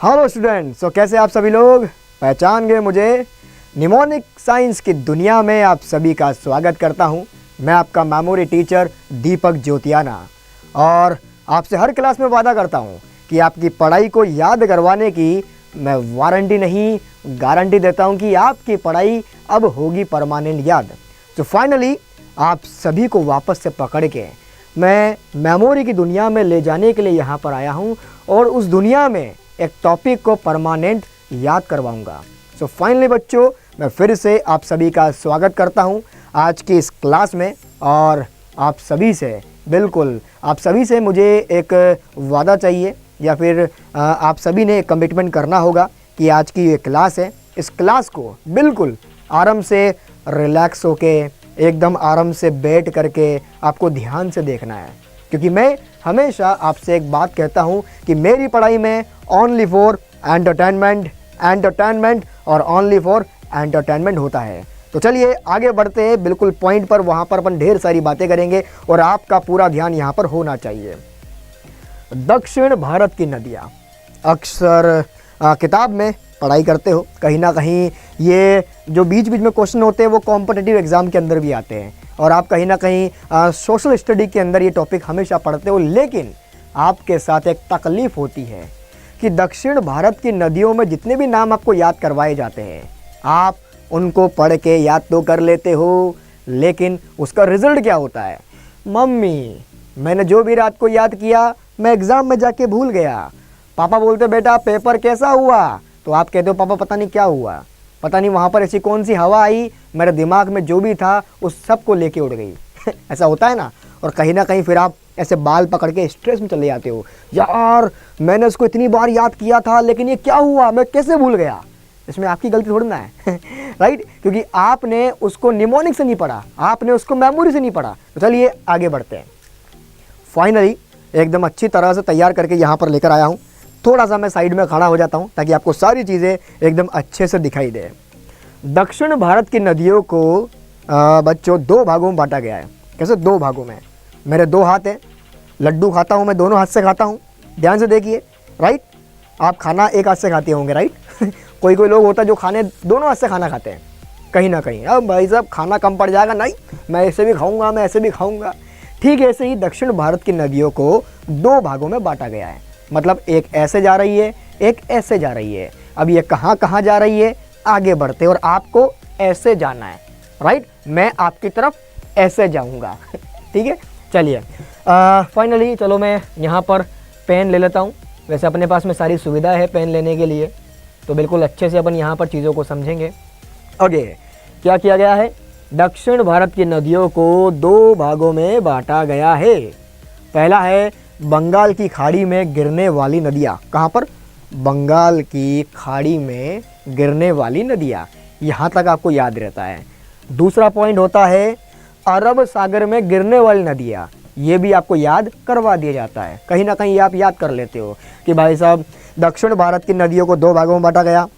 Hello students, तो कैसे आप सभी लोग पहचान गए मुझे। निमोनिक साइंस की दुनिया में आप सभी का स्वागत करता हूं। मैं आपका मेमोरी टीचर दीपक ज्योतियाना और आपसे हर क्लास में वादा करता हूं कि आपकी पढ़ाई को याद करवाने की मैं वारंटी नहीं गारंटी देता हूं कि आपकी पढ़ाई अब होगी परमानेंट याद। तो फाइनली आप सभी को वापस से पकड़ के मैं मेमोरी की दुनिया में ले जाने के लिए यहाँ पर आया हूँ और उस दुनिया में एक टॉपिक को परमानेंट याद करवाऊँगा। सो फाइनली बच्चों, मैं फिर से आप सभी का स्वागत करता हूँ आज की इस क्लास में। और आप सभी से मुझे एक वादा चाहिए या फिर आप सभी ने कमिटमेंट करना होगा कि आज की ये क्लास है, इस क्लास को बिल्कुल आराम से रिलैक्स होके एकदम आराम से बैठ करके आपको ध्यान से देखना है। क्योंकि मैं हमेशा आपसे एक बात कहता हूँ कि मेरी पढ़ाई में ओनली फॉर एंटरटेनमेंट और ओनली फॉर एंटरटेनमेंट होता है। तो चलिए आगे बढ़ते हैं बिल्कुल पॉइंट पर। वहाँ पर अपन ढेर सारी बातें करेंगे और आपका पूरा ध्यान यहाँ पर होना चाहिए। दक्षिण भारत की नदियाँ अक्सर किताब में पढ़ाई करते हो, कहीं ना कहीं ये जो बीच बीच में क्वेश्चन होते हैं वो कॉम्पिटिटिव एग्ज़ाम के अंदर भी आते हैं और आप कहीं ना कहीं सोशल स्टडी के अंदर ये टॉपिक हमेशा पढ़ते हो। लेकिन आपके साथ एक तकलीफ़ होती है कि दक्षिण भारत की नदियों में जितने भी नाम आपको याद करवाए जाते हैं आप उनको पढ़ के याद तो कर लेते हो, लेकिन उसका रिज़ल्ट क्या होता है? मम्मी, मैंने जो भी रात को याद किया मैं एग्ज़ाम में जाके भूल गया। पापा बोलते बेटा पेपर कैसा हुआ? तो आप कहते हो पापा पता नहीं क्या हुआ, पता नहीं वहाँ पर ऐसी कौन सी हवा आई, मेरे दिमाग में जो भी था उस सब को लेके उड़ गई। ऐसा होता है ना। और कहीं ना कहीं फिर आप ऐसे बाल पकड़ के स्ट्रेस में चले जाते हो, यार मैंने उसको इतनी बार याद किया था लेकिन ये क्या हुआ, मैं कैसे भूल गया। इसमें आपकी गलती थोड़ी ना है। राइट, क्योंकि आपने उसको निमोनिक से नहीं पढ़ा, आपने उसको मेमोरी से नहीं पढ़ा। तो चलिए आगे बढ़ते हैं। फाइनली एकदम अच्छी तरह से तैयार करके यहाँ पर लेकर आया हूँ। थोड़ा सा मैं साइड में खड़ा हो जाता हूँ ताकि आपको सारी चीज़ें एकदम अच्छे से दिखाई दे। दक्षिण भारत की नदियों को बच्चों दो भागों में बांटा गया है। कैसे? दो भागों में। मेरे दो हाथ हैं, लड्डू खाता हूँ मैं, दोनों हाथ से खाता हूँ। ध्यान से देखिए। राइट, आप खाना एक हाथ से खाते होंगे। राइट। कोई लोग होता है जो खाने दोनों हाथ से खाना खाते हैं कहीं ना कहीं। अब भाई साहब खाना कम पड़ जाएगा, नहीं मैं ऐसे भी खाऊंगा, मैं ऐसे भी खाऊंगा। ठीक है, ऐसे ही दक्षिण भारत की नदियों को दो भागों में बांटा गया है। मतलब एक ऐसे जा रही है, एक ऐसे जा रही है। अब ये कहाँ कहाँ जा रही है आगे बढ़ते और आपको ऐसे जाना है। राइट, मैं आपकी तरफ ऐसे जाऊँगा। ठीक है, चलिए फाइनली चलो मैं यहाँ पर पेन ले लेता हूँ। वैसे अपने पास में सारी सुविधा है पेन लेने के लिए, तो बिल्कुल अच्छे से अपन यहाँ पर चीज़ों को समझेंगे। ओके, क्या किया गया है? दक्षिण भारत की नदियों को दो भागों में बांटा गया है। पहला है बंगाल की खाड़ी में गिरने वाली नदियाँ। कहाँ पर? बंगाल की खाड़ी में गिरने वाली नदियाँ। यहाँ तक आपको याद रहता है। दूसरा पॉइंट होता है अरब सागर में गिरने वाली नदियाँ। ये भी आपको याद करवा दिया जाता है। कहीं ना कहीं आप याद कर लेते हो कि भाई साहब दक्षिण भारत की नदियों को दो भागों में बांटा गया।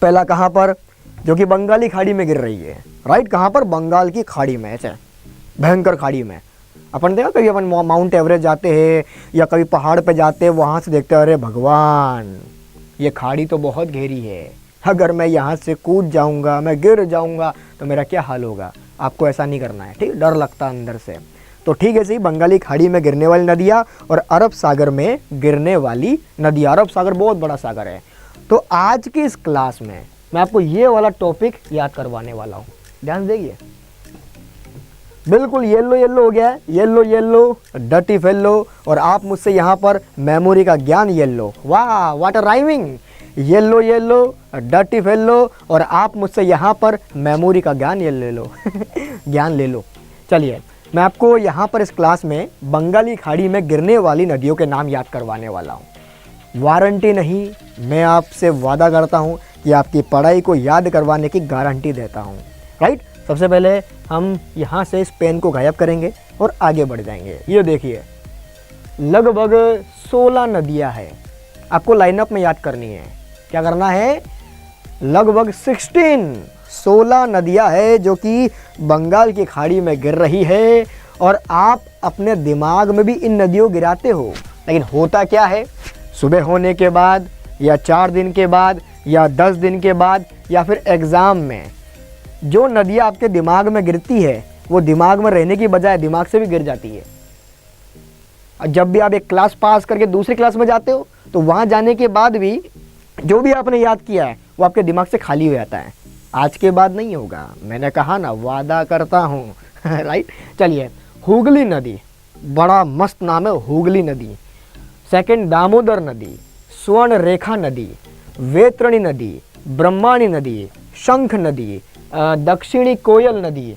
पहला कहाँ पर? जो कि बंगाली खाड़ी में गिर रही है। राइट, कहाँ पर? बंगाल की खाड़ी में, ऐसे भयंकर खाड़ी में। अपन देखा कभी अपन माउंट एवरेस्ट जाते हैं या कभी पहाड़ पे जाते हैं, वहाँ से देखते हैं अरे भगवान ये खाड़ी तो बहुत गहरी है, अगर मैं यहाँ से कूद जाऊँगा, मैं गिर जाऊँगा तो मेरा क्या हाल होगा। आपको ऐसा नहीं करना है। ठीक, डर लगता है अंदर से। तो ठीक है, सही बंगाली खाड़ी में गिरने वाली नदियाँ और अरब सागर में गिरने वाली नदियाँ। अरब सागर बहुत बड़ा सागर है। तो आज की इस क्लास में मैं आपको ये वाला टॉपिक याद करवाने वाला हूँ। ध्यान देखिए, बिल्कुल येलो येलो हो गया है, येलो येलो डर्टी फेलो, और आप मुझसे यहाँ पर मेमोरी का ज्ञान येलो। वाह, what a rhyming. Yellow yellow dirty fellow और आप मुझसे यहाँ पर मेमोरी का ज्ञान ये ले लो। ज्ञान ले लो। चलिए मैं आपको यहाँ पर इस क्लास में बंगाली खाड़ी में गिरने वाली नदियों के नाम याद करवाने वाला हूँ। वारंटी नहीं, मैं आपसे वादा करता हूँ कि आपकी पढ़ाई को याद करवाने की गारंटी देता हूँ। राइट, सबसे पहले हम यहाँ से इस पेन को गायब करेंगे और आगे बढ़ जाएंगे। ये देखिए लगभग 16 नदियाँ हैं, आपको लाइनअप में याद करनी है। क्या करना है? लगभग 16 नदियाँ है जो कि बंगाल की खाड़ी में गिर रही है और आप अपने दिमाग में भी इन नदियों गिराते हो। लेकिन होता क्या है, सुबह होने के बाद या 4 दिन के बाद या 10 दिन के बाद या फिर एग्ज़ाम में, जो नदियाँ आपके दिमाग में गिरती है वो दिमाग में रहने की बजाय दिमाग से भी गिर जाती है। और जब भी आप एक क्लास पास करके दूसरी क्लास में जाते हो तो वहाँ जाने के बाद भी जो भी आपने याद किया है वो आपके दिमाग से खाली हो जाता है। आज के बाद नहीं होगा, मैंने कहा ना, वादा करता हूँ राइट। चलिए, हुगली नदी, बड़ा मस्त नाम है हुगली नदी। सेकंड, दामोदर नदी, स्वर्ण रेखा नदी, वेतरणी नदी, ब्रह्माणी नदी, शंख नदी, दक्षिणी कोयल नदी,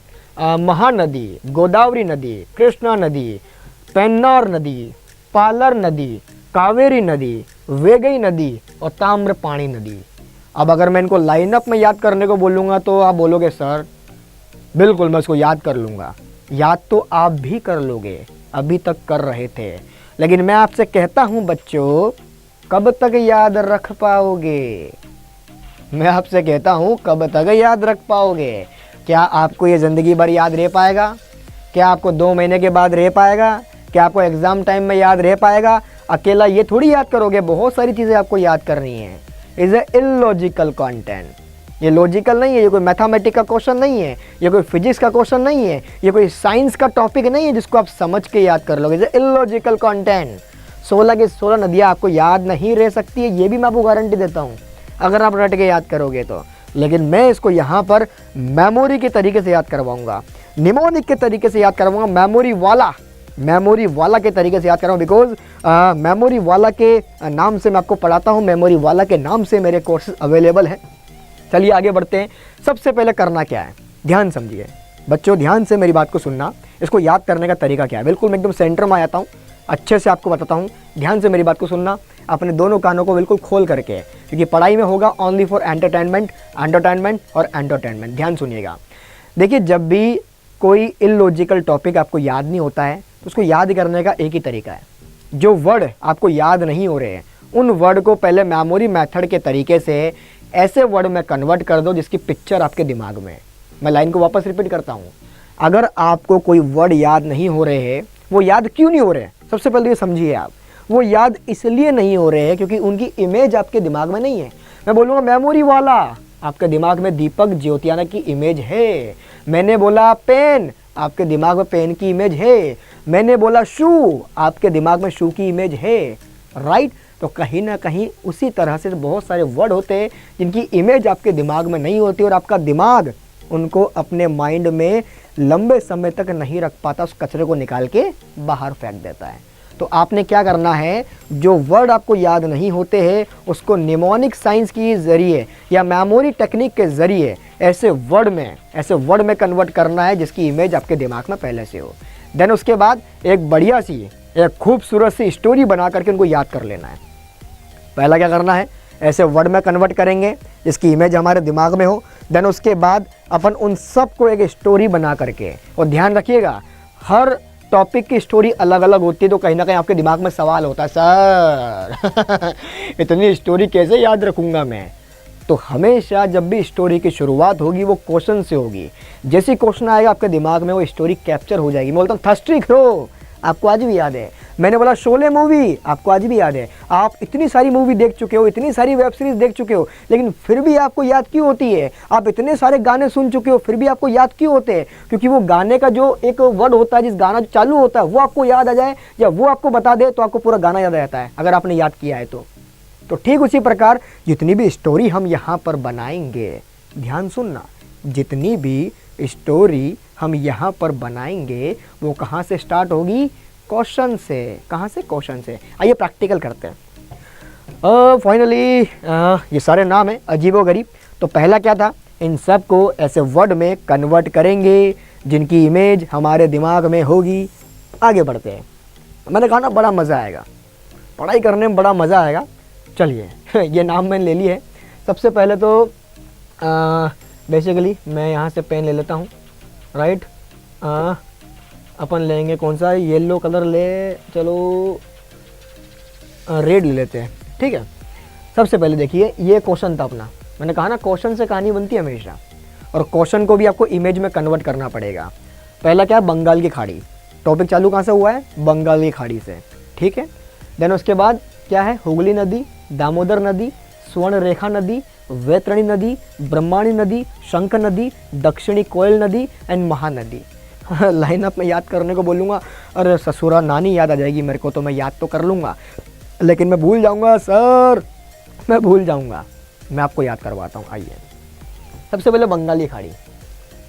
महानदी, गोदावरी नदी, कृष्णा नदी, पेन्नार नदी, पालर नदी, कावेरी नदी, वेगई नदी और ताम्रपाणी नदी। अब अगर मैं इनको लाइनअप में याद करने को बोलूँगा तो आप बोलोगे सर बिल्कुल मैं उसको याद कर लूँगा। याद तो आप भी कर लोगे, अभी तक कर रहे थे, लेकिन मैं आपसे कहता हूँ बच्चों, कब तक याद रख पाओगे? मैं आपसे कहता हूँ कब तक याद रख पाओगे? क्या आपको ये ज़िंदगी भर याद रह पाएगा? क्या आपको 2 महीने के बाद रह पाएगा? क्या आपको एग्ज़ाम टाइम में याद रह पाएगा? अकेला ये थोड़ी याद करोगे, बहुत सारी चीज़ें आपको याद करनी है। इज़ ए इलॉजिकल कंटेंट, ये लॉजिकल नहीं है, ये कोई मैथमेटिक्स का क्वेश्चन नहीं है, ये कोई फिजिक्स का क्वेश्चन नहीं है, ये कोई साइंस का टॉपिक नहीं है जिसको आप समझ के याद कर लोगे। Is a illogical content. 16 की 16 नदियाँ आपको याद नहीं रह सकती है, ये भी मैं आपको गारंटी देता हूँ अगर आप रट के याद करोगे तो। लेकिन मैं इसको यहाँ पर मेमोरी के तरीके से याद करवाऊँगा, निमोनिक के तरीके से याद करवाऊँगा, मेमोरी वाला के तरीके से याद कर रहा हूँ। बिकॉज मेमोरी वाला के नाम से मैं आपको पढ़ाता हूँ, मेमोरी वाला के नाम से मेरे कोर्सेज अवेलेबल हैं। चलिए आगे बढ़ते हैं। सबसे पहले करना क्या है, ध्यान समझिए बच्चों, ध्यान से मेरी बात को सुनना। इसको याद करने का तरीका क्या है, बिल्कुल मैं एकदम सेंटर में आ जाता हूँ, अच्छे से आपको बताता हूँ। ध्यान से मेरी बात को सुनना, अपने दोनों कानों को बिल्कुल खोल करके, क्योंकि पढ़ाई में होगा ओनली फॉर एंटरटेनमेंट और एंटरटेनमेंट। ध्यान सुनिएगा। देखिए, जब भी कोई इलॉजिकल टॉपिक आपको याद नहीं होता है तो उसको याद करने का एक ही तरीका है। जो वर्ड आपको याद नहीं हो रहे हैं उन वर्ड को पहले मेमोरी मेथड के तरीके से ऐसे वर्ड में कन्वर्ट कर दो जिसकी पिक्चर आपके दिमाग में। मैं लाइन को वापस रिपीट करता हूँ। अगर आपको कोई वर्ड याद नहीं हो रहे हैं, वो याद क्यों नहीं हो रहे हैं? सबसे पहले ये समझिए आप, वो याद इसलिए नहीं हो रहे हैं क्योंकि उनकी इमेज आपके दिमाग में नहीं है। मैं बोलूँगा मेमोरी वाला, आपके दिमाग में दीपक ज्योतियाना की इमेज है। मैंने बोला पेन, आपके दिमाग में पेन की इमेज है। मैंने बोला शू, आपके दिमाग में शू की इमेज है। राइट? तो कहीं ना कहीं उसी तरह से बहुत सारे वर्ड होते हैं जिनकी इमेज आपके दिमाग में नहीं होती और आपका दिमाग उनको अपने माइंड में लंबे समय तक नहीं रख पाता, उस कचरे को निकाल के बाहर फेंक देता है। तो आपने क्या करना है, जो वर्ड आपको याद नहीं होते हैं उसको निमोनिक साइंस के ज़रिए या मेमोरी टेक्निक के ज़रिए ऐसे वर्ड में कन्वर्ट करना है जिसकी इमेज आपके दिमाग में पहले से हो। देन उसके बाद एक बढ़िया सी, एक खूबसूरत सी स्टोरी बना करके उनको याद कर लेना है। पहला क्या करना है, ऐसे वर्ड में कन्वर्ट करेंगे जिसकी इमेज हमारे दिमाग में हो। देन उसके बाद अपन उन सब को एक स्टोरी बना करके, और ध्यान रखिएगा हर टॉपिक की स्टोरी अलग अलग होती है, तो कहीं ना कहीं आपके दिमाग में सवाल होता है, सर इतनी स्टोरी कैसे याद रखूँगा मैं? तो हमेशा जब भी स्टोरी की शुरुआत होगी वो क्वेश्चन से होगी। जैसे क्वेश्चन आएगा आपके दिमाग में वो स्टोरी कैप्चर हो जाएगी। मैं बोलता हूँ थर्स्टी ख्रो, आपको आज भी याद है। मैंने बोला शोले मूवी, आपको आज भी याद है। आप इतनी सारी मूवी देख चुके हो, इतनी सारी वेब सीरीज देख चुके हो, लेकिन फिर भी आपको याद क्यों होती है? आप इतने सारे गाने सुन चुके हो, फिर भी आपको याद क्यों होते हैं? क्योंकि वो गाने का जो एक वर्ड होता है, जिस गाना जो चालू होता है वो आपको याद आ जाए या वो आपको बता दे तो आपको पूरा गाना याद आ जाता है, अगर आपने याद किया है तो ठीक उसी प्रकार जितनी भी स्टोरी हम यहाँ पर बनाएंगे, ध्यान सुनना, जितनी भी स्टोरी हम यहाँ पर बनाएंगे वो कहाँ से स्टार्ट होगी? क्वेश्चन से। कहाँ से? क्वेश्चन से। आइए प्रैक्टिकल करते हैं। फाइनली ये सारे नाम हैं अजीबोगरीब। तो पहला क्या था, इन सब को ऐसे वर्ड में कन्वर्ट करेंगे जिनकी इमेज हमारे दिमाग में होगी। आगे बढ़ते हैं। मैंने कहा ना बड़ा मज़ा आएगा, पढ़ाई करने में बड़ा मज़ा आएगा। चलिए ये नाम मैंने ले लिए है। सबसे पहले तो बेसिकली मैं यहाँ से पेन ले लेता हूँ। राइट, अपन लेंगे कौन सा, येलो कलर ले, चलो रेड ले लेते हैं, ठीक है। सबसे पहले देखिए ये क्वेश्चन था अपना। मैंने कहा ना क्वेश्चन से कहानी बनती है हमेशा, और क्वेश्चन को भी आपको इमेज में कन्वर्ट करना पड़ेगा। पहला क्या है, बंगाल की खाड़ी। टॉपिक चालू कहाँ से हुआ है? बंगाल की खाड़ी से, ठीक है। देन उसके बाद क्या है, हुगली नदी, दामोदर नदी, स्वर्ण रेखा नदी, वैतरणी नदी, ब्रह्माणी नदी, शंख नदी, दक्षिणी कोयल नदी एंड महानदी। लाइन अप में याद करने को बोलूँगा, अरे ससुरा नानी याद आ जाएगी मेरे को, तो मैं याद तो कर लूँगा लेकिन मैं भूल जाऊँगा सर, मैं भूल जाऊँगा। मैं आपको याद करवाता हूँ, आइए। सबसे पहले बंगाली खाड़ी,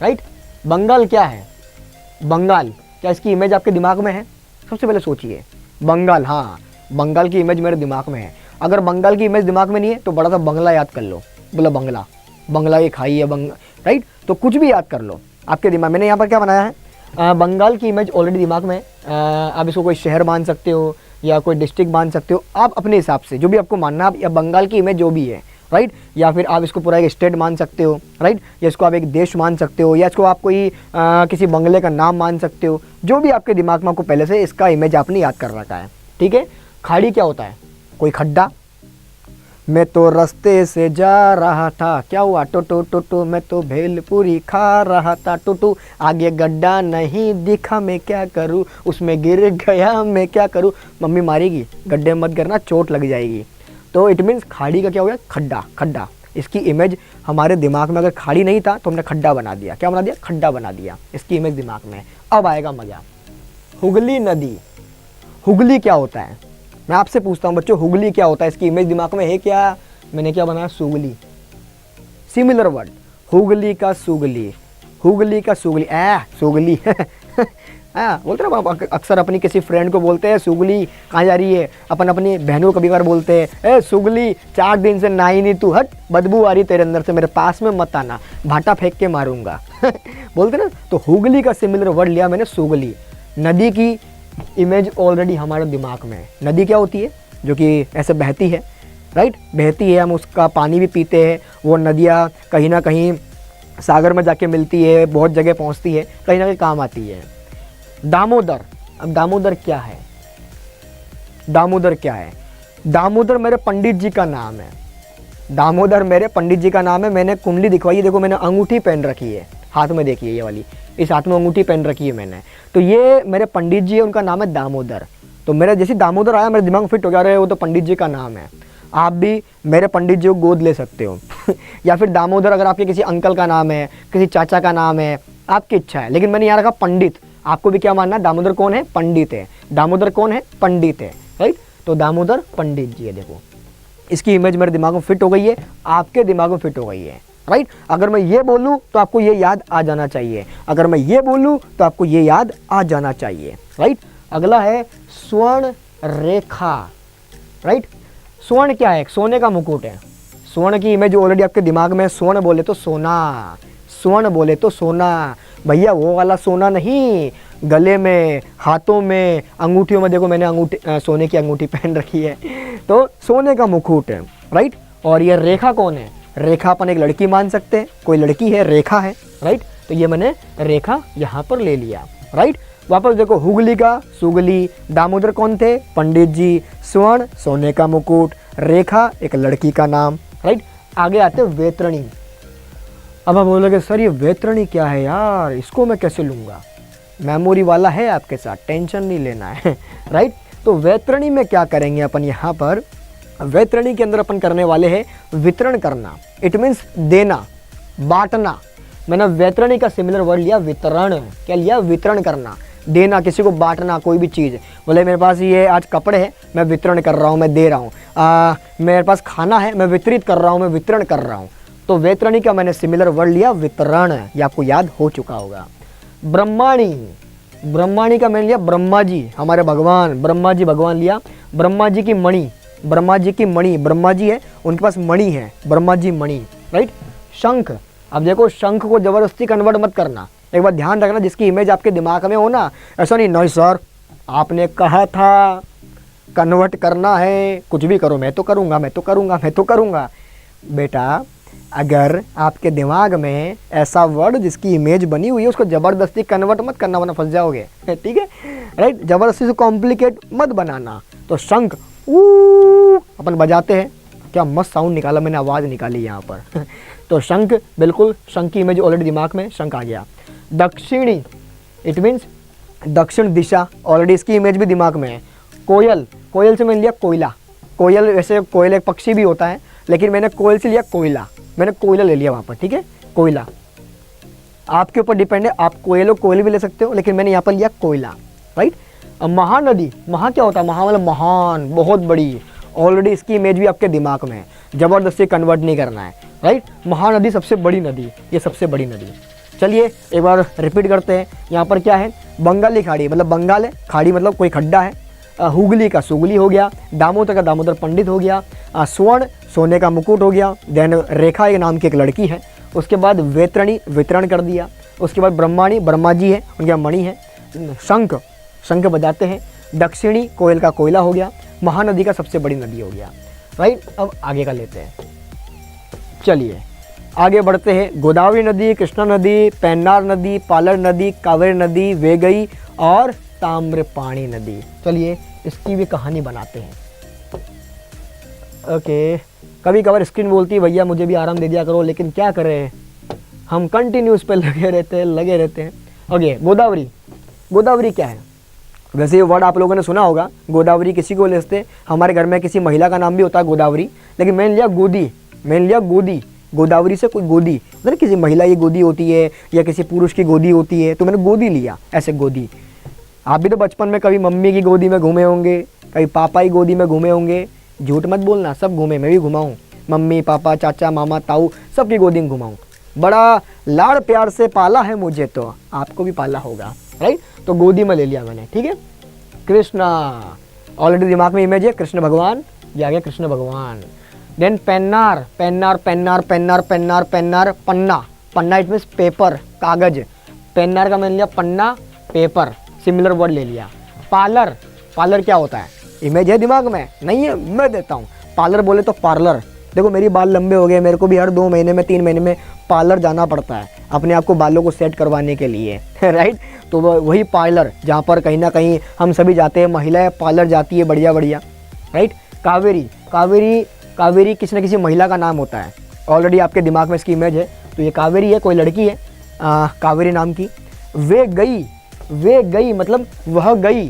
राइट। बंगाल क्या है? बंगाल, क्या इसकी इमेज आपके दिमाग में है? सबसे पहले सोचिए, बंगाल, हाँ बंगाल की इमेज मेरे दिमाग में है। अगर बंगाल की इमेज दिमाग में नहीं है तो बड़ा सा बंगला याद कर लो, बोला बंगला, बंगला की खाई है राइट। तो कुछ भी याद कर लो आपके दिमाग। मैंने यहाँ पर क्या बनाया है, बंगाल की इमेज ऑलरेडी दिमाग में है। आप इसको कोई शहर मान सकते हो या कोई डिस्ट्रिक्ट मान सकते हो, आप अपने हिसाब से जो भी आपको मानना है, या बंगाल की इमेज जो भी है, राइट। या फिर आप इसको पूरा एक स्टेट मान सकते हो, राइट, या इसको आप एक देश मान सकते हो, या इसको आप कोई किसी बंगले का नाम मान सकते हो। जो भी आपके दिमाग में आपको पहले से इसका इमेज आपने याद कर रखा है, ठीक है। खाड़ी क्या होता है? कोई खड्डा, मैं तो रास्ते से जा रहा था, क्या हुआ, टोटो टोटो मैं तो भेलपूरी खा रहा था, टोटो आगे गड्ढा नहीं दिखा, मैं क्या करूँ, उसमें गिर गया मैं क्या करूँ, मम्मी मारेगी, गड्ढे मत करना चोट लग जाएगी। तो इट मीन्स खाड़ी का क्या हो गया, खड्डा। खड्डा, इसकी इमेज हमारे दिमाग में, अगर खाड़ी नहीं था तो हमने खड्डा बना दिया। क्या बना दिया? खड्डा बना दिया। इसकी इमेज दिमाग में है। अब आएगा मजा। हुगली नदी, हुगली क्या होता है? मैं आपसे पूछता हूँ बच्चों, हुगली क्या होता है? इसकी इमेज दिमाग में है क्या? मैंने क्या बनाया, सुगली, सिमिलर वर्ड, हुगली का सुगली, हुगली का सुगली, सुगली बोलते ना अक्सर अपनी किसी फ्रेंड को बोलते हैं सुगली कहाँ जा रही है, अपन अपनी बहनों को कभी बार बोलते हैं, सुगली 4 दिन से नहाई नहीं तू, हट बदबू आ रही तेरे अंदर से, मेरे पास में मत आना, भाटा फेंक के मारूंगा बोलते ना। तो हुगली का सिमिलर वर्ड लिया मैंने, सुगली। नदी की इमेज ऑलरेडी हमारे दिमाग में है। नदी क्या होती है? जो कि ऐसे बहती है, राइट, बहती है, हम उसका पानी भी पीते हैं। वो नदियाँ कहीं ना कहीं सागर में जाके मिलती है, बहुत जगह पहुँचती है, कहीं ना कहीं काम आती है। दामोदर, अब दामोदर क्या है? दामोदर क्या है? दामोदर मेरे पंडित जी का नाम है। दामोदर मेरे पंडित जी का नाम है। मैंने कुंडली दिखवाई, देखो मैंने अंगूठी पहन रखी है, हाथ में देखिए ये वाली, इस हाथ में अंगूठी पहन रखी है मैंने। तो ये मेरे पंडित जी है, उनका नाम है दामोदर। तो मेरा जैसे दामोदर आया मेरे दिमाग में फिट हो गया, रहे वो तो पंडित जी का नाम है। आप भी मेरे पंडित जी को गोद ले सकते हो या फिर दामोदर अगर आपके किसी अंकल का नाम है, किसी चाचा का नाम है, आपकी इच्छा है। लेकिन मैंने यहाँ रखा पंडित। आपको भी क्या मानना है? दामोदर कौन है? पंडित है। दामोदर कौन है? पंडित है, राइट। तो दामोदर पंडित जी है। देखो इसकी इमेज मेरे दिमाग में फिट हो गई है, आपके दिमाग में फिट हो गई है, राइट। अगर मैं ये बोलूँ तो आपको ये याद आ जाना चाहिए, अगर मैं ये बोलूँ तो आपको ये याद आ जाना चाहिए, राइट। अगला है स्वर्ण रेखा, राइट। स्वर्ण क्या है? सोने का मुकुट है। स्वर्ण की इमेज ऑलरेडी आपके दिमाग में है। स्वर्ण बोले तो सोना, स्वर्ण बोले तो सोना, भैया वो वाला सोना नहीं, गले में, हाथों में, अंगूठियों में। देखो मैंने अंगूठी, सोने की अंगूठी पहन रखी है, तो सोने का मुकुट है, राइट। और ये रेखा कौन है? रेखा अपन एक लड़की मान सकते हैं, कोई लड़की है, रेखा है, राइट। तो ये मैंने रेखा यहाँ पर ले लिया, राइट। वापस देखो, हुगली का सुगली, दामोदर कौन थे? पंडित जी, स्वर्ण सोने का मुकुट, रेखा एक लड़की का नाम, राइट। आगे आते वैतरणी। अब आप बोलोगे सर ये वैतरणी क्या है यार, इसको मैं कैसे लूँगा? मेमोरी वाला है आपके साथ, टेंशन नहीं लेना है राइट। तो वैतरणी में क्या करेंगे अपन? यहाँ पर वैतरणी के अंदर अपन करने वाले हैं वितरण करना। इट मीन्स देना, बांटना। मैंने वैतरणी का सिमिलर वर्ड लिया वितरण। क्या लिया? वितरण करना, देना, किसी को बांटना, कोई भी चीज़। बोले मेरे पास ये आज कपड़े हैं, मैं वितरण कर रहा हूँ, मैं दे रहा हूँ। मेरे पास खाना है, मैं वितरित कर रहा हूँ, मैं वितरण कर रहा हूँ। तो वैतरणी का मैंने सिमिलर वर्ड लिया वितरण, ये आपको याद हो चुका होगा। ब्रह्माणी, ब्रह्माणी का मैंने लिया ब्रह्मा जी, हमारे भगवान ब्रह्मा जी, भगवान लिया। ब्रह्मा जी की मणि, ब्रह्मा जी की मणि, ब्रह्मा जी है उनके पास मणि है, ब्रह्मा जी मणि, राइट। शंख, अब देखो शंख को जबरदस्ती कन्वर्ट मत करना, एक बार ध्यान रखना, जिसकी इमेज आपके दिमाग में हो ना, ऐसा नहीं सर आपने कहा था कन्वर्ट करना है, कुछ भी करो, मैं तो करूँगा, मैं तो करूँगा, मैं तो करूँगा। बेटा अगर आपके दिमाग में ऐसा वर्ड जिसकी इमेज बनी हुई है उसको ज़बरदस्ती कन्वर्ट मत करना, वरना फंस जाओगे, ठीक है, राइट। ज़बरदस्ती से कॉम्प्लिकेट मत बनाना। तो शंख अपन बजाते हैं, क्या मस्त साउंड निकाला मैंने, आवाज़ निकाली यहाँ पर तो शंख, बिल्कुल शंख की इमेज ऑलरेडी दिमाग में, शंख आ गया। दक्षिणी, इट मीन्स दक्षिण दिशा, ऑलरेडी इसकी इमेज भी दिमाग में है। कोयल, कोयल से मैंने लिया कोयला, कोयल, वैसे कोयल एक पक्षी भी होता है, लेकिन मैंने कोयल से लिया कोयला, मैंने कोयला ले लिया वहाँ पर, ठीक है, कोयला। आपके ऊपर डिपेंड है, आप कोयल भी ले सकते हो, लेकिन मैंने यहाँ पर लिया कोयला, राइट। अब महानदी, महा क्या होता है, महा मतलब महान, बहुत बड़ी। ऑलरेडी इसकी इमेज भी आपके दिमाग में है, ज़बरदस्ती कन्वर्ट नहीं करना है, राइट। महानदी सबसे बड़ी नदी, ये सबसे बड़ी नदी। चलिए एक बार रिपीट करते हैं। यहाँ पर क्या है, बंगाली खाड़ी, मतलब बंगाल है, खाड़ी मतलब कोई खड्डा है। हुगली का सुगली हो गया, दामोदर का दामोदर पंडित हो गया, स्वर्ण सोने का मुकुट हो गया। देन रेखा एक नाम की एक लड़की है। उसके बाद वेत्रणी वितरण कर दिया। उसके बाद ब्रह्माणी ब्रह्मा जी है, उनके मणि है। शंख शंख बजाते हैं। दक्षिणी कोयल का कोयला हो गया। महानदी का सबसे बड़ी नदी हो गया, राइट। अब आगे का लेते हैं, चलिए आगे बढ़ते हैं। गोदावरी नदी, कृष्णा नदी, पेन्नार नदी, पालर नदी, कावेरी नदी, वेगई और ताम्रपाणी नदी। चलिए इसकी भी कहानी बनाते हैं। ओके, कभी कभार स्क्रीन बोलती है भैया मुझे भी आराम दे दिया करो, लेकिन क्या करें, हम कंटिन्यूस पे लगे रहते हैं। ओके, गोदावरी। गोदावरी क्या है, वैसे ये वर्ड आप लोगों ने सुना होगा, गोदावरी किसी को लेते, हमारे घर में किसी महिला का नाम भी होता है गोदावरी, लेकिन मैंने लिया गोदी। गोदावरी से कोई गोदी, मतलब किसी महिला की गोदी होती है या किसी पुरुष की गोदी होती है, तो मैंने गोदी लिया, ऐसे गोदी। आप भी तो बचपन में कभी मम्मी की गोदी में घूमे होंगे, कभी पापा की गोदी में घूमे होंगे। झूठ मत बोलना, सब घूमे, मैं भी घुमा हूँ। मम्मी पापा चाचा मामा ताऊ सबकी गोदी में घुमा हूँ। बड़ा लाड़ प्यार से पाला है मुझे, तो आपको भी पाला होगा, राइट। तो गोदी में ले लिया मैंने, ठीक है। कृष्णा, ऑलरेडी दिमाग में इमेज है, कृष्ण भगवान, ये आ गया कृष्ण भगवान। देन पेन्नार, पन्ना इट मीन्स पेपर, कागज। पेन्नार का मैंने लिया पन्ना, पेपर, सिमिलर वर्ड ले लिया। पार्लर क्या होता है, इमेज है दिमाग में, नहीं है मैं देता हूँ। पार्लर बोले तो पार्लर, देखो मेरी बाल लंबे हो गए, मेरे को भी हर 2 महीने में 3 महीने में पार्लर जाना पड़ता है अपने आप को बालों को सेट करवाने के लिए, राइट। तो वही पार्लर जहाँ पर कहीं ना कहीं हम सभी जाते हैं, महिलाएं पार्लर जाती है, बढ़िया, राइट। कावेरी किसी न किसी महिला का नाम होता है, ऑलरेडी आपके दिमाग में इसकी इमेज है। तो ये कावेरी है, कोई लड़की है कावेरी नाम की। वे गई मतलब वह गई।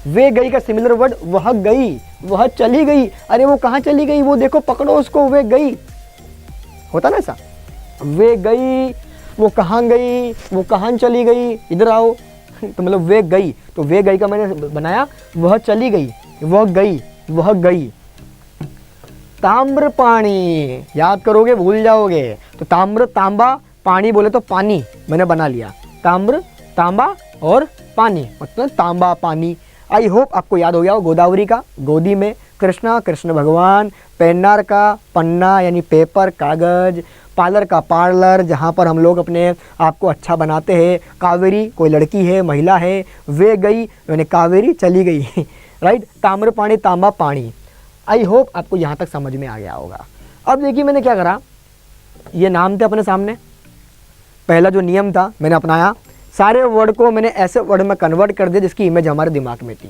वे गई का सिमिलर वर्ड वह गई, वह चली गई। अरे वो कहाँ चली गई, वो देखो पकड़ो उसको, वे गई, होता ना ऐसा। वे गई, वो कहाँ गई, वो कहाँ चली गई, इधर आओ। तो मतलब वे गई, तो वे गई का मैंने बनाया वह चली गई, वह गई। ताम्र पानी, याद करोगे भूल जाओगे। तो ताम्र तांबा, पानी बोले तो पानी, मैंने बना लिया ताम्र, तांबा और पानी, मतलब तांबा पानी। आई होप आपको याद हो गया हो। गोदावरी का गोदी में, कृष्ण भगवान, पेन्नार का पन्ना यानी पेपर कागज, पार्लर का पार्लर जहाँ पर हम लोग अपने आप को अच्छा बनाते हैं, कावेरी कोई लड़की है, महिला है, वे गई यानी कावेरी चली गई, राइट। ताम्र पानी, तांबा पानी। आई होप आपको यहाँ तक समझ में आ गया होगा। अब देखिए मैंने क्या करा, ये नाम थे अपने सामने, पहला जो नियम था मैंने अपनाया, सारे वर्ड को मैंने ऐसे वर्ड में कन्वर्ट कर दिया जिसकी इमेज हमारे दिमाग में थी।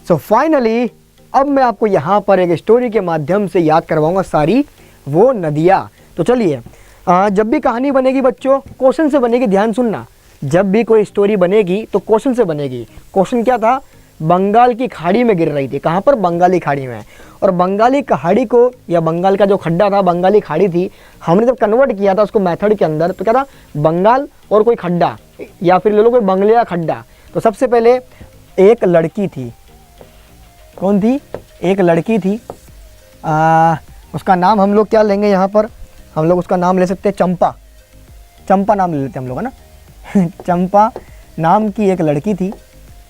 सो फाइनली अब मैं आपको यहाँ पर एक स्टोरी के माध्यम से याद करवाऊंगा सारी वो नदियाँ। तो चलिए, जब भी कहानी बनेगी बच्चों क्वेश्चन से बनेगी, ध्यान सुनना। जब भी कोई स्टोरी बनेगी तो क्वेश्चन से बनेगी। क्वेश्चन क्या था, बंगाल की खाड़ी में गिर रही थी, कहाँ पर, बंगाली खाड़ी में। और बंगाली खाड़ी को, या बंगाल का जो खड्डा था, बंगाली खाड़ी थी, हमने जब कन्वर्ट किया था उसको मेथड के अंदर, तो क्या था, बंगाल और कोई खड्डा, या फिर ले लो कोई बंगले का खड्डा। तो सबसे पहले एक लड़की थी, कौन थी, एक लड़की थी, उसका नाम हम लोग क्या लेंगे यहाँ पर, हम लोग उसका नाम ले सकते हैं चंपा, चंपा नाम ले लेते हैं हम लोग, है ना। चंपा नाम की एक लड़की थी,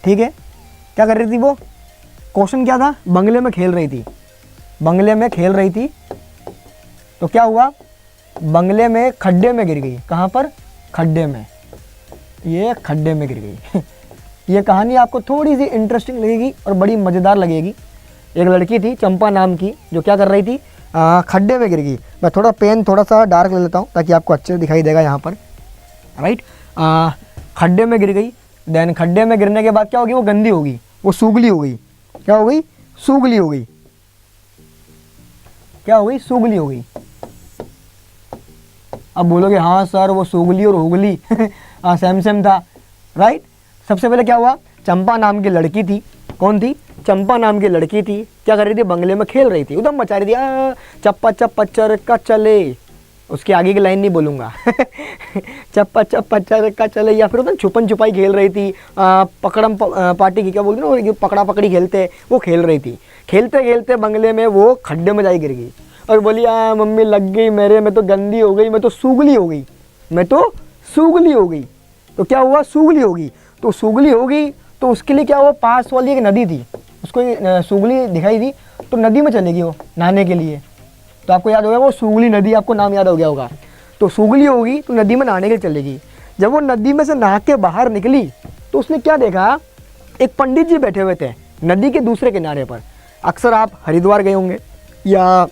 ठीक है। क्या कर रही थी वो, क्वेश्चन क्या था, बंगले में खेल रही थी, बंगले में खेल रही थी। तो क्या हुआ, बंगले में खड्डे में गिर गई, कहाँ पर, खड्डे में, ये खड्डे में गिर गई। ये कहानी आपको थोड़ी सी इंटरेस्टिंग लगेगी और बड़ी मज़ेदार लगेगी। एक लड़की थी चंपा नाम की जो क्या कर रही थी, खड्डे में गिर गई। मैं थोड़ा पेन थोड़ा सा डार्क ले लेता हूँ ताकि आपको अच्छे से दिखाई देगा यहाँ पर, राइट। खड्डे में गिर गई। देन खड्डे में गिरने के बाद क्या होगी, वो गंदी होगी, वो सूगली हो गई। क्या हो गई, सूगली हो गई। क्या हो गई, सूगली हो गई। अब बोलोगे हाँ सर वो सूगली और उगली सेम था, राइट। सबसे पहले क्या हुआ, चंपा नाम की लड़की थी, कौन थी, चंपा नाम की लड़की थी, क्या कर रही थी, बंगले में खेल रही थी, उधम मचा रही थी, चप्पा चप्पा चरका चले, उसकी आगे की लाइन नहीं बोलूँगा चप्पा चप्पा चरका चले, या फिर उधर छुपन छुपाई खेल रही थी, पकड़म पार्टी की क्या बोलते हैं ना, पकड़ा पकड़ी खेलते, वो खेल रही थी। खेलते खेलते बंगले में वो खड्डे में जाई गिर गई और बोली मम्मी लग गई मेरे, मैं तो गंदी हो गई, मैं तो सूगली हो गई, मैं तो सूगली हो गई। तो क्या हुआ, सूगली हो गई। तो सूगली हो गई तो उसके लिए क्या हुआ, पास वाली एक नदी थी, उसको सूगली दिखाई दी, तो नदी में चलेगी वो नहाने के लिए। तो आपको याद होगा वो सूगली नदी, आपको नाम याद हो गया होगा। तो सूगली होगी तो नदी में नहाने के लिए चलेगी। जब वो नदी में से नहा के बाहर निकली तो उसने क्या देखा, एक पंडित जी बैठे हुए थे नदी के दूसरे किनारे पर। अक्सर आप हरिद्वार गए होंगे या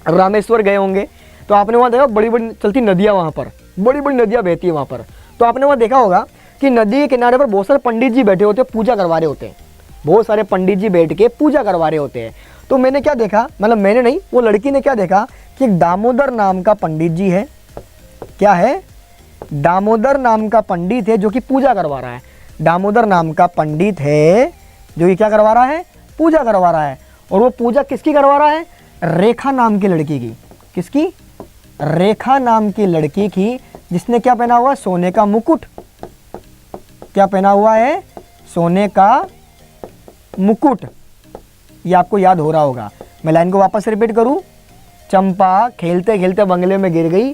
रामेश्वर गए होंगे तो आपने वहाँ देखा बड़ी बड़ी चलती नदियाँ, वहाँ पर बड़ी बड़ी नदियाँ बहती है वहाँ पर। तो आपने वहाँ देखा होगा कि नदी के किनारे पर बहुत सारे पंडित जी बैठे होते हैं, पूजा करवा रहे होते हैं, बहुत सारे पंडित जी बैठ के पूजा करवा रहे होते हैं। तो मैंने क्या देखा, मतलब मैंने नहीं, वो लड़की ने क्या देखा कि एक दामोदर नाम का पंडित जी है, क्या है, दामोदर नाम का पंडित है जो कि पूजा करवा रहा है। दामोदर नाम का पंडित है जो कि क्या करवा रहा है, पूजा करवा रहा है। और वो पूजा किसकी करवा रहा है, रेखा नाम की लड़की की। किसकी, रेखा नाम की लड़की की, जिसने क्या पहना हुआ, सोने का मुकुट। क्या पहना हुआ है, सोने का मुकुट। ये आपको याद हो रहा होगा। मैं लाइन को वापस रिपीट करूं, चंपा खेलते खेलते बंगले में गिर गई,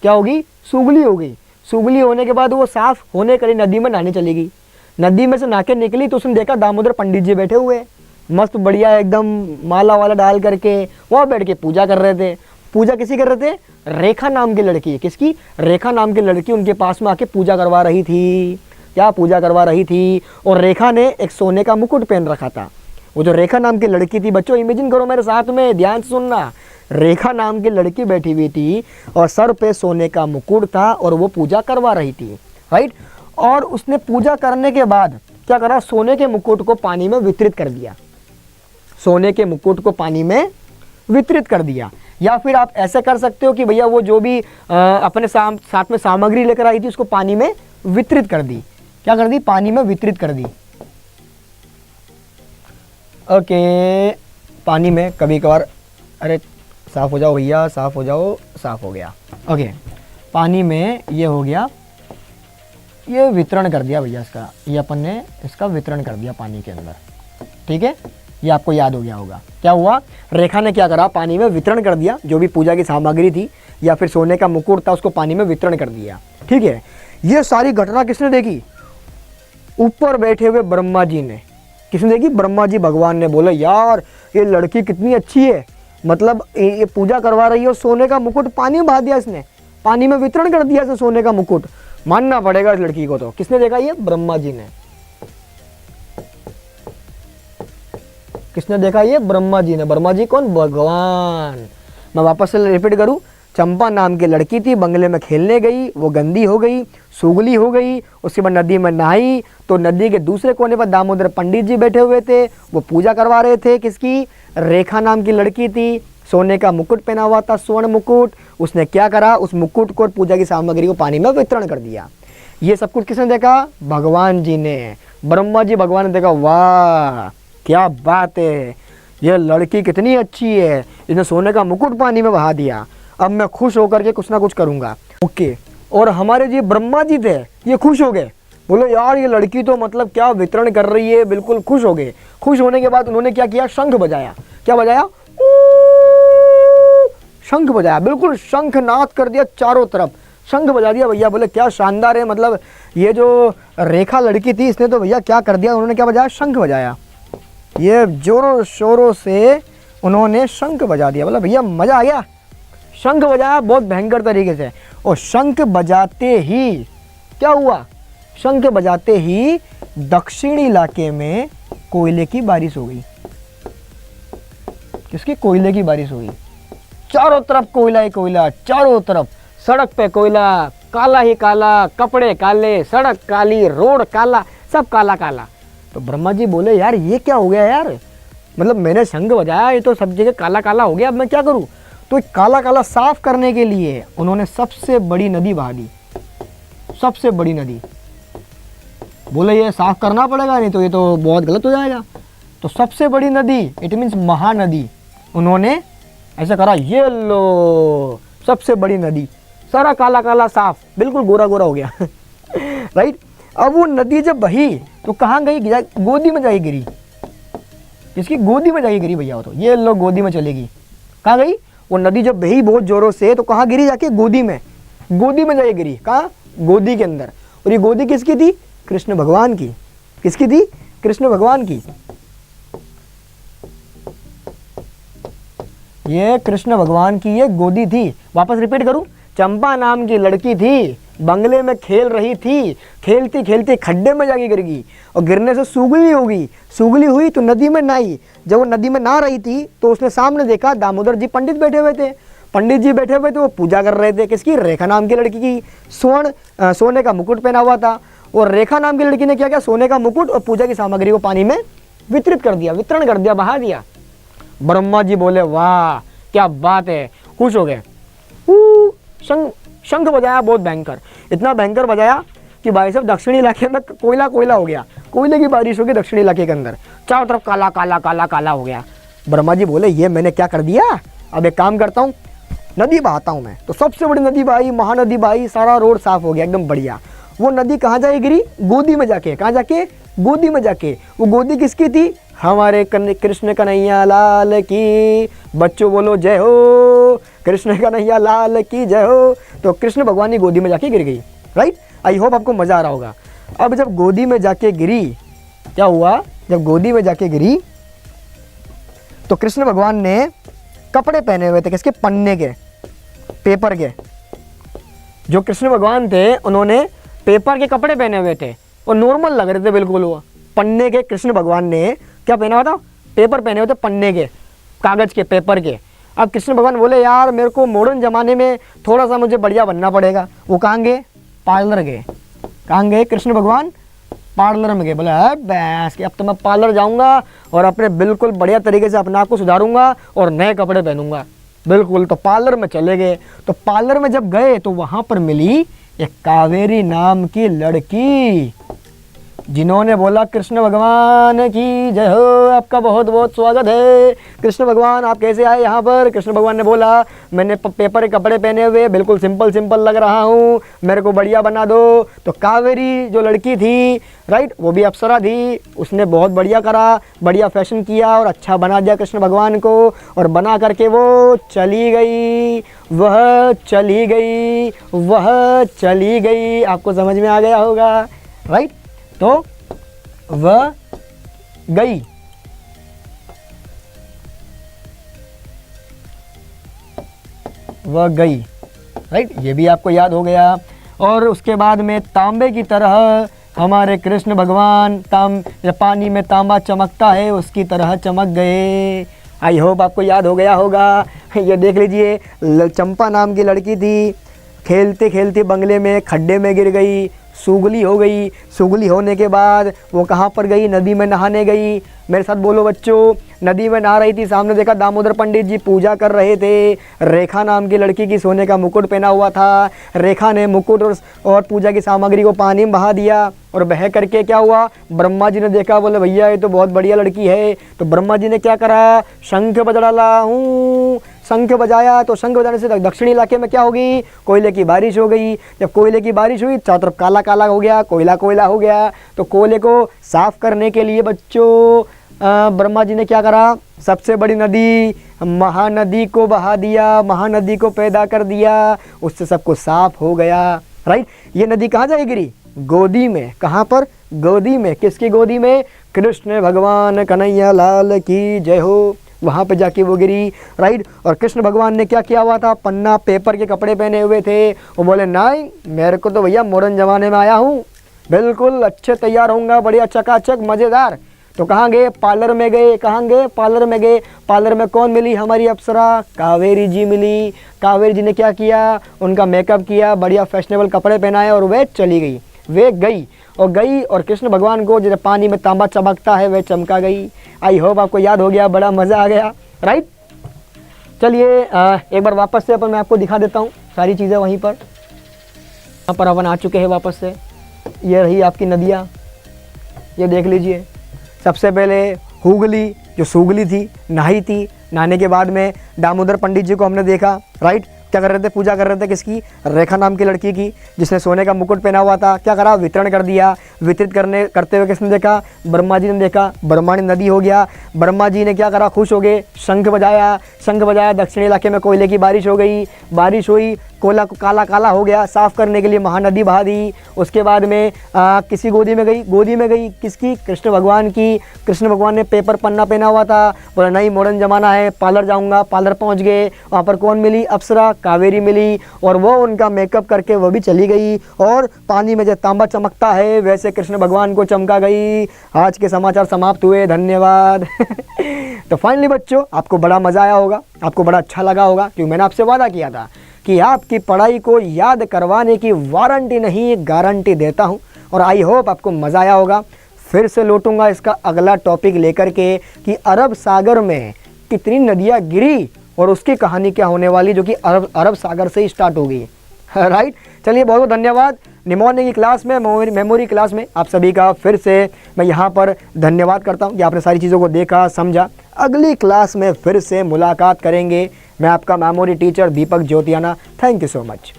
क्या होगी, सूगली हो गई। सूगली होने के बाद वो साफ होने के लिए नदी में नहाने चली गई। नदी में से नहा के निकली तो उसने देखा दामोदर पंडित जी बैठे हुए, मस्त बढ़िया एकदम माला वाला डाल करके वहाँ बैठ के पूजा कर रहे थे। पूजा किसी कर रहे थे, रेखा नाम की लड़की। किसकी, रेखा नाम की लड़की उनके पास में आके पूजा करवा रही थी। क्या पूजा करवा रही थी, और रेखा ने एक सोने का मुकुट पहन रखा था। वो जो रेखा नाम की लड़की थी, बच्चों इमेजिन करो मेरे साथ में, ध्यान से सुनना, रेखा नाम की लड़की बैठी हुई थी और सर पे सोने का मुकुट था और वो पूजा करवा रही थी, राइट। और उसने पूजा करने के बाद क्या करा, सोने के मुकुट को पानी में वितरित कर दिया। सोने के मुकुट को पानी में वितरित कर दिया। या फिर आप ऐसे कर सकते हो कि भैया वो जो भी अपने साथ में सामग्री लेकर आई थी उसको पानी में वितरित कर दी। क्या कर दी, पानी में वितरित कर दी। ओके, पानी में कभी कभार, अरे साफ हो जाओ भैया, साफ हो जाओ, साफ हो गया। ओके, पानी में ये हो गया, ये वितरण कर दिया भैया इसका, ये अपन ने इसका वितरण कर दिया पानी के अंदर, ठीक है। ये आपको याद हो गया होगा। क्या हुआ, रेखा ने क्या करा, पानी में वितरण कर दिया, जो भी पूजा की सामग्री थी या फिर सोने का मुकुट था उसको पानी में वितरण कर दिया, ठीक है। ये सारी घटना किसने देखी, ऊपर बैठे हुए ब्रह्मा जी ने। किसने देखी, ब्रह्मा जी भगवान ने। बोला यार ये लड़की कितनी अच्छी है, मतलब ये पूजा करवा रही है और सोने का मुकुट पानी में बहा दिया इसने, पानी में वितरण कर दिया इसने सोने का मुकुट। मानना पड़ेगा इस लड़की को। तो किसने देखा, ये ब्रह्मा जी ने। किसने देखा, ये ब्रह्मा जी ने। ब्रह्मा जी कौन, भगवान। मैं वापस से रिपीट करूं, चंपा नाम की लड़की थी, बंगले में खेलने गई, वो गंदी हो गई, सूगली हो गई, उसके बाद नदी में नहाई तो नदी के दूसरे कोने पर दामोदर पंडित जी बैठे हुए थे, वो पूजा करवा रहे थे। किसकी, रेखा नाम की लड़की थी, सोने का मुकुट पहना हुआ था, स्वर्ण मुकुट। उसने क्या करा, उस मुकुट को और पूजा की सामग्री को पानी में वितरण कर दिया। ये सब कुछ किसने देखा, भगवान जी ने। ब्रह्मा जी भगवान ने देखा, वाह क्या बात है, ये लड़की कितनी अच्छी है, इसने सोने का मुकुट पानी में बहा दिया, अब मैं खुश होकर के कुछ ना कुछ करूँगा। ओके, और हमारे जो ब्रह्मा जी थे ये खुश हो गए, बोलो यार ये लड़की तो मतलब क्या वितरण कर रही है, बिल्कुल खुश हो गए। खुश होने के बाद उन्होंने क्या किया, शंख बजाया। क्या बजाया, शंख बजाया, बिल्कुल शंखनाद कर दिया, चारों तरफ शंख बजा दिया भैया। बोले क्या शानदार है, मतलब ये जो रेखा लड़की थी इसने तो भैया क्या कर दिया, उन्होंने क्या बजाया, शंख बजाया। ये जोरों शोरों से उन्होंने शंख बजा दिया, बोला भैया मज़ा आ गया। शंख बजाया बहुत भयंकर तरीके से, और शंख बजाते ही क्या हुआ, शंख बजाते ही दक्षिणी इलाके में कोयले की बारिश हो गई। किसकी, कोयले की बारिश हुई। चारों तरफ कोयला ही कोयला, चारों तरफ सड़क पे कोयला, काला ही काला, कपड़े काले, सड़क काली, रोड काला, सब काला काला। तो ब्रह्मा जी बोले यार ये क्या हो गया यार, मतलब मैंने शंख बजाया ये तो सब जगह काला काला हो गया, अब मैं क्या करूं। तो काला काला साफ करने के लिए उन्होंने सबसे बड़ी नदी बहा दी, सबसे बड़ी नदी। बोले ये साफ करना पड़ेगा, नहीं तो ये तो बहुत गलत हो जाएगा। तो सबसे बड़ी नदी इट मीन्स महानदी, उन्होंने ऐसा करा, ये लो सबसे बड़ी नदी, सारा काला काला साफ, बिल्कुल गोरा गोरा हो गया राइट। अब वो नदी जब बही तो कहाँ गई, गोदी में जाके गिरी। किसकी गोदी में जाके गिरी भैया? वो तो ये लो गोदी में चलेगी। कहाँ गई वो नदी? जब बही बहुत जोरों से तो कहाँ गिरी? जाके गोदी में, गोदी में जाके गिरी। कहाँ? गोदी के अंदर। और ये गोदी किसकी थी? कृष्ण भगवान की। किसकी थी? कृष्ण भगवान की। ये कृष्ण भगवान की ये गोदी थी। वापस रिपीट करूं, चंपा नाम की लड़की थी, बंगले में खेल रही थी, खेलती खेलती खड्डे में जाके गिर गई और गिरने से सूगली हो गई। सूगली हुई तो नदी में नहाई। जब वो नदी में नहा रही थी तो उसने सामने देखा दामोदर जी पंडित बैठे हुए थे। पंडित जी बैठे हुए थे, वो पूजा कर रहे थे। किसकी? रेखा नाम की लड़की की। सोने का मुकुट पहना हुआ था। और रेखा नाम की लड़की ने क्या किया? सोने का मुकुट और पूजा की सामग्री को पानी में वितरित कर दिया, वितरण कर दिया, बहा दिया। ब्रह्मा जी बोले वाह क्या बात है, खुश हो गए। शंख बजाया, बहुत भयंकर, इतना भयंकर बजाया कि भाई साहब दक्षिणी इलाके में कोयला कोयला हो गया। कोयले की बारिश हो गई दक्षिणी इलाके के अंदर, चारों तरफ काला काला काला काला हो गया। ब्रह्मा जी बोले ये मैंने क्या कर दिया, अब एक काम करता हूँ, नदी बहाता हूँ मैं। तो सबसे बड़ी नदी बहाई, महानदी बहाई, सारा रोड साफ हो गया एकदम बढ़िया। वो नदी कहाँ जाके गिरी? गोदी में जाके। कहाँ जाके? गोदी में जाके। वो गोदी किसकी थी? हमारे कृष्ण कन्हैया लाल की। बच्चों बोलो जय हो, कृष्ण कन्हैया लाल की जय हो। तो कृष्ण भगवान की गोदी में जाके गिर गई। राइट, आई होप आपको मजा आ रहा होगा। अब जब गोदी में जाके गिरी, क्या हुआ? जब गोदी में जाके गिरी तो कृष्ण भगवान ने कपड़े पहने हुए थे। किसके? पन्ने के, पेपर के। जो कृष्ण भगवान थे उन्होंने पेपर के कपड़े पहने हुए थे और नॉर्मल लग रहे थे बिल्कुल। वो पन्ने के कृष्ण भगवान ने क्या पहना हुआ था? पेपर पहने हुए थे, पन्ने के, कागज के, पेपर के। अब कृष्ण भगवान बोले यार मेरे को मॉडर्न जमाने में थोड़ा सा मुझे बढ़िया बनना पड़ेगा। वो कहाँ गए? पार्लर गए। कहाँ गए कृष्ण भगवान? पार्लर में गए। बोले बस कि अब तो मैं पार्लर जाऊंगा और अपने बिल्कुल बढ़िया तरीके से अपने आप को सुधारूंगा और नए कपड़े पहनूंगा बिल्कुल। तो पार्लर में चले गए। तो पार्लर में जब गए तो वहां पर मिली एक कावेरी नाम की लड़की, जिन्होंने बोला कृष्ण भगवान की जय हो, आपका बहुत बहुत स्वागत है। कृष्ण भगवान आप कैसे आए यहाँ पर? कृष्ण भगवान ने बोला मैंने पेपर के कपड़े पहने हुए, बिल्कुल सिंपल सिंपल लग रहा हूँ, मेरे को बढ़िया बना दो। तो कावेरी जो लड़की थी, राइट, वो भी अप्सरा थी, उसने बहुत बढ़िया करा, बढ़िया फैशन किया और अच्छा बना दिया कृष्ण भगवान को। और बना करके वो चली गई, वह चली गई, वह चली गई। आपको समझ में आ गया होगा, राइट। तो वह गई, वह गई, राइट, ये भी आपको याद हो गया। और उसके बाद में तांबे की तरह हमारे कृष्ण भगवान पानी में तांबा चमकता है उसकी तरह चमक गए। आई होप आपको याद हो गया होगा। ये देख लीजिए, चंपा नाम की लड़की थी, खेलते खेलते बंगले में खड्डे में गिर गई, सूगली हो गई। सूगली होने के बाद वो कहाँ पर गई? नदी में नहाने गई। मेरे साथ बोलो बच्चों, नदी में नहा रही थी, सामने देखा दामोदर पंडित जी पूजा कर रहे थे। रेखा नाम की लड़की की सोने का मुकुट पहना हुआ था। रेखा ने मुकुट और पूजा की सामग्री को पानी में बहा दिया और बह करके क्या हुआ? ब्रह्मा जी ने देखा, बोले भैया ये तो बहुत बढ़िया लड़की है। तो ब्रह्मा जी ने क्या करा? शंख बजा डाला। शंख बजाया तो शंख बजाने से दक्षिणी इलाके में क्या होगी? कोयले की बारिश हो गई। जब कोयले की बारिश हुई चारों तरफ काला काला हो गया, कोयला कोयला हो गया। तो कोयले को साफ करने के लिए बच्चों ब्रह्मा जी ने क्या करा? सबसे बड़ी नदी महानदी को बहा दिया, महानदी को पैदा कर दिया, उससे सब कुछ साफ हो गया। राइट, ये नदी कहाँ जाके गिरी? गोदी में। कहाँ पर? गोदी में। किसकी गोदी में? कृष्ण भगवान कन्हैया लाल की जय हो, वहाँ पे जाके वो गिरी। राइट, और कृष्ण भगवान ने क्या किया हुआ था? पन्ना पेपर के कपड़े पहने हुए थे। वो बोले नहीं, मेरे को तो भैया मॉडर्न जमाने में आया हूँ, बिल्कुल अच्छे तैयार होऊंगा, बढ़िया चकाचक मज़ेदार। तो कहाँ गए? पार्लर में गए। कहाँ गए? पार्लर में गए। पार्लर में कौन मिली? हमारी अप्सरा कावेरी जी मिली। कावेरी जी ने क्या किया? उनका मेकअप किया, बढ़िया फैशनेबल कपड़े पहनाए और वे चली गई। वे गई और कृष्ण भगवान को जैसे पानी में तांबा चमकता है वह चमका गई। आई होप आपको याद हो गया, बड़ा मज़ा आ गया। राइट, चलिए एक बार वापस से मैं आपको दिखा देता हूँ सारी चीज़ें। वहीं पर यहाँ पर अपन आ चुके हैं वापस से। ये रही आपकी नदियाँ, ये देख लीजिए। सबसे पहले हुगली जो सूगली थी, नहाई थी, नहाने के बाद में दामोदर पंडित जी को हमने देखा, राइट। क्या कर रहे थे? पूजा कर रहे थे किसकी? रेखा नाम की लड़की की, जिसने सोने का मुकुट पहना हुआ था। क्या करा? वितरण कर दिया। वितरित करते हुए किसने देखा? ब्रह्मा जी ने देखा। ब्रह्मांड नदी हो गया। ब्रह्मा जी ने क्या करा? खुश हो गए, शंख बजाया। शंख बजाया, दक्षिणी इलाके में कोयले की बारिश हो गई। बारिश हुई, कोयला काला काला हो गया, साफ़ करने के लिए महानदी बहा दी। उसके बाद में किसी गोदी में गई, गोदी में गई किसकी? कृष्ण भगवान की। कृष्ण भगवान ने पेपर पन्ना पहना हुआ था, बोला नहीं मॉडर्न ज़माना है, पार्लर जाऊँगा। पार्लर पहुँच गए, वहाँ पर कौन मिली? अप्सरा, कावेरी मिली, और वो उनका मेकअप करके वो भी चली गई। और पानी में जो तांबा चमकता है वैसे कृष्ण भगवान को चमका गई। आज के समाचार समाप्त हुए, धन्यवाद। तो फाइनली बच्चों, आपको बड़ा मज़ा आया होगा, आपको बड़ा अच्छा लगा होगा, क्योंकि मैंने आपसे वादा किया था कि आपकी पढ़ाई को याद करवाने की वारंटी नहीं गारंटी देता हूं। और आई होप आपको मज़ा आया होगा। फिर से लौटूंगा इसका अगला टॉपिक लेकर के कि अरब सागर में कितनी नदियां गिरी और उसकी कहानी क्या होने वाली, जो कि अरब सागर से ही स्टार्ट हो गई। राइट। चलिए, बहुत बहुत धन्यवाद। निमोनिया की क्लास में, मेमोरी क्लास में आप सभी का फिर से मैं यहाँ पर धन्यवाद करता हूँ कि आपने सारी चीज़ों को देखा, समझा। अगली क्लास में फिर से मुलाकात करेंगे। मैं आपका memory teacher Deepak Jyotiyana. Thank you so much.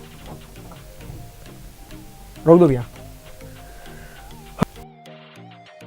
रोक दो भैया।